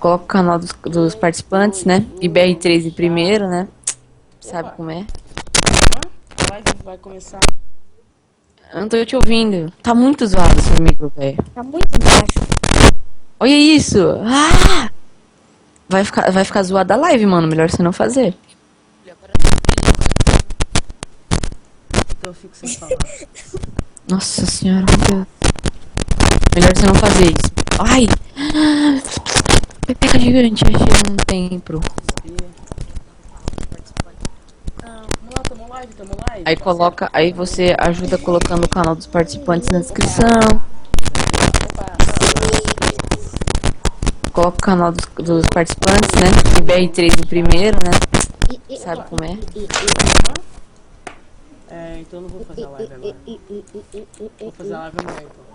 coloca o canal dos participantes, né? E BR3 em primeiro, né? Sabe Opa, como é? a live vai começar. Eu não tô te ouvindo. Tá muito zoado seu micro, velho. Tá muito baixo. Olha isso! Ah! Vai ficar zoada a live, mano. Melhor você não fazer. Então eu fico sem falar. Nossa senhora, meu Deus. Melhor você não fazer isso. Ai! Pepeca gigante, achei um templo. Vamos lá, tamo live, tamo live. Aí parceiro. coloca, aí você ajuda colocando o canal dos participantes na descrição. Opa, Coloca o canal dos participantes, né? E BR3 em primeiro, né? Sabe como é? então eu não vou fazer a live agora. Vou fazer a live amanhã então.